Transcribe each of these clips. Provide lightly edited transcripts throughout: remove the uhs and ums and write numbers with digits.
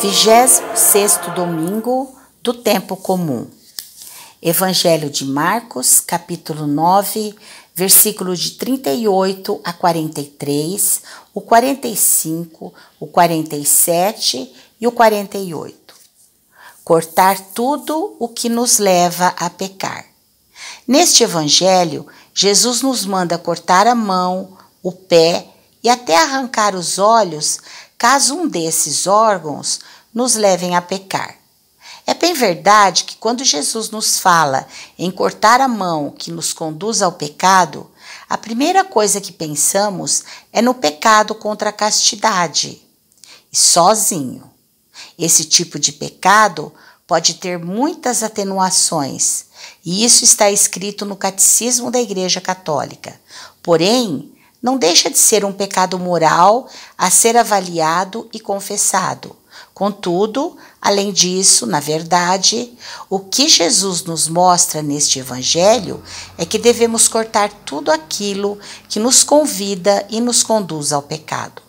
26º domingo do tempo comum. Evangelho de Marcos, capítulo 9, versículos de 38 a 43, o 45, o 47 e o 48. Cortar tudo o que nos leva a pecar. Neste evangelho, Jesus nos manda cortar a mão, o pé e até arrancar os olhos, caso um desses órgãos nos levem a pecar. É bem verdade que quando Jesus nos fala em cortar a mão que nos conduz ao pecado, a primeira coisa que pensamos é no pecado contra a castidade. E sozinho. Esse tipo de pecado pode ter muitas atenuações, e isso está escrito no Catecismo da Igreja Católica. Porém, não deixa de ser um pecado moral a ser avaliado e confessado. Contudo, além disso, na verdade, o que Jesus nos mostra neste evangelho é que devemos cortar tudo aquilo que nos convida e nos conduz ao pecado.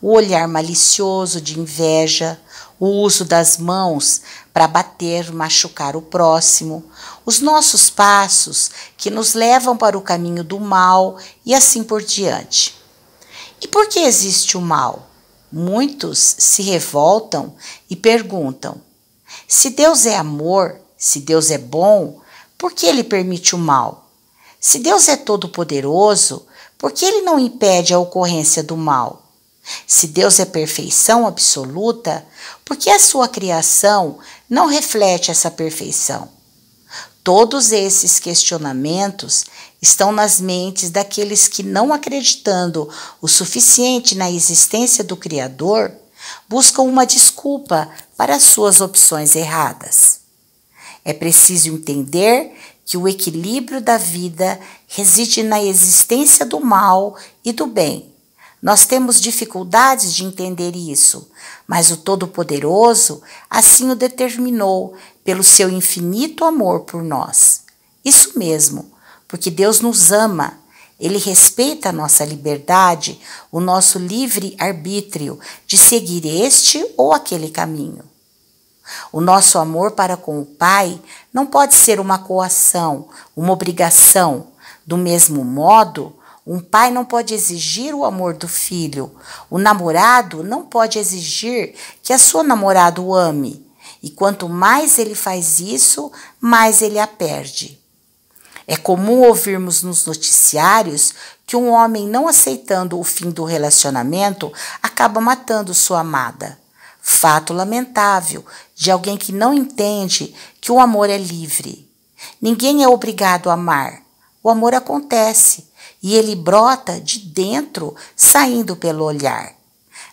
O olhar malicioso de inveja, o uso das mãos para bater, machucar o próximo, os nossos passos que nos levam para o caminho do mal e assim por diante. E por que existe o mal? Muitos se revoltam e perguntam: se Deus é amor, se Deus é bom, por que Ele permite o mal? Se Deus é todo-poderoso, por que Ele não impede a ocorrência do mal? Se Deus é perfeição absoluta, por que a sua criação não reflete essa perfeição? Todos esses questionamentos estão nas mentes daqueles que, não acreditando o suficiente na existência do Criador, buscam uma desculpa para as suas opções erradas. É preciso entender que o equilíbrio da vida reside na existência do mal e do bem. Nós temos dificuldades de entender isso, mas o Todo-Poderoso assim o determinou pelo seu infinito amor por nós. Isso mesmo, porque Deus nos ama, Ele respeita a nossa liberdade, o nosso livre arbítrio de seguir este ou aquele caminho. O nosso amor para com o Pai não pode ser uma coação, uma obrigação. Do mesmo modo, um pai não pode exigir o amor do filho. O namorado não pode exigir que a sua namorada o ame. E quanto mais ele faz isso, mais ele a perde. É comum ouvirmos nos noticiários que um homem, não aceitando o fim do relacionamento, acaba matando sua amada. Fato lamentável de alguém que não entende que o amor é livre. Ninguém é obrigado a amar. O amor acontece. E ele brota de dentro, saindo pelo olhar.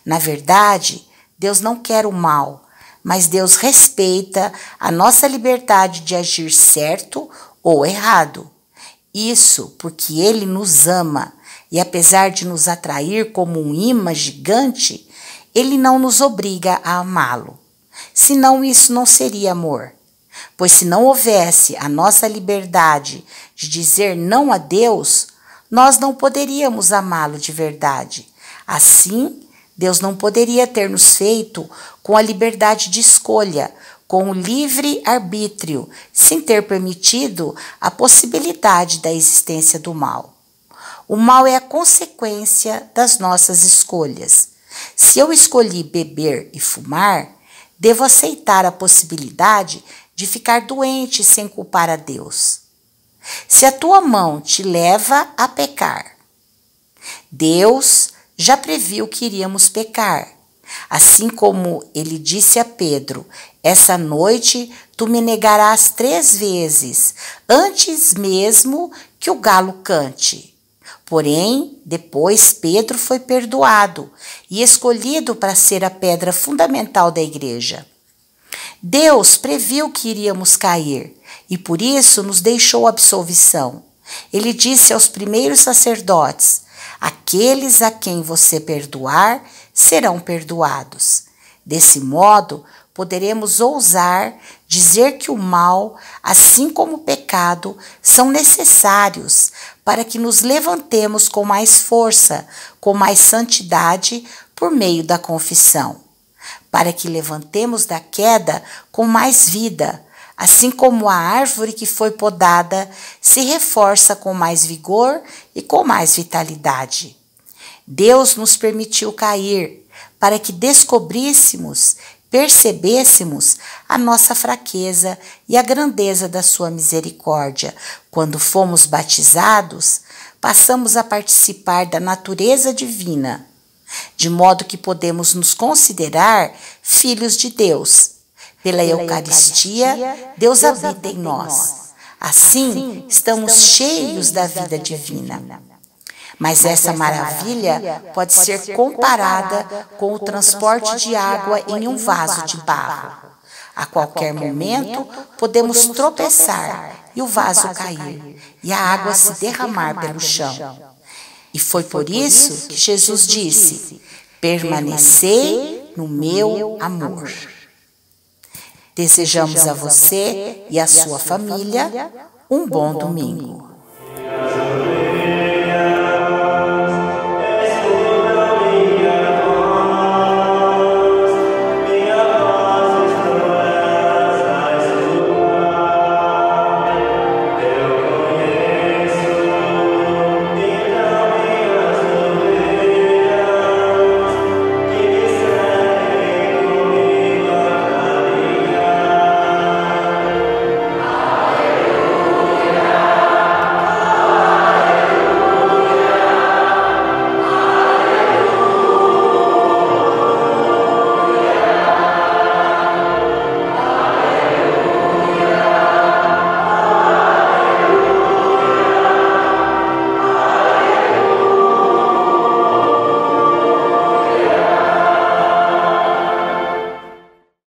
Na verdade, Deus não quer o mal, mas Deus respeita a nossa liberdade de agir certo ou errado. Isso porque Ele nos ama e, apesar de nos atrair como um imã gigante, Ele não nos obriga a amá-lo. Senão isso não seria amor. Pois se não houvesse a nossa liberdade de dizer não a Deus, nós não poderíamos amá-lo de verdade. Assim, Deus não poderia ter nos feito com a liberdade de escolha, com o livre arbítrio, sem ter permitido a possibilidade da existência do mal. O mal é a consequência das nossas escolhas. Se eu escolhi beber e fumar, devo aceitar a possibilidade de ficar doente sem culpar a Deus. Se a tua mão te leva a pecar, Deus já previu que iríamos pecar. Assim como ele disse a Pedro: essa noite tu me negarás 3 vezes, antes mesmo que o galo cante. Porém, depois Pedro foi perdoado e escolhido para ser a pedra fundamental da igreja. Deus previu que iríamos cair e por isso nos deixou absolvição. Ele disse aos primeiros sacerdotes: aqueles a quem você perdoar serão perdoados. Desse modo, poderemos ousar dizer que o mal, assim como o pecado, são necessários para que nos levantemos com mais força, com mais santidade, por meio da confissão. para que levantemos da queda com mais vida, assim como a árvore que foi podada se reforça com mais vigor e com mais vitalidade. Deus nos permitiu cair para que descobríssemos, percebêssemos a nossa fraqueza e a grandeza da sua misericórdia. Quando fomos batizados, passamos a participar da natureza divina, de modo que podemos nos considerar filhos de Deus. Pela Eucaristia, Deus habita em nós. Assim, estamos cheios da vida divina. Mas essa maravilha pode ser comparada com o transporte de água em um vaso de barro. A qualquer momento, podemos tropeçar e o vaso cair, e a água se derramar pelo chão. E foi por isso que Jesus disse: permanecei no meu amor. Desejamos a você e a sua família um bom domingo.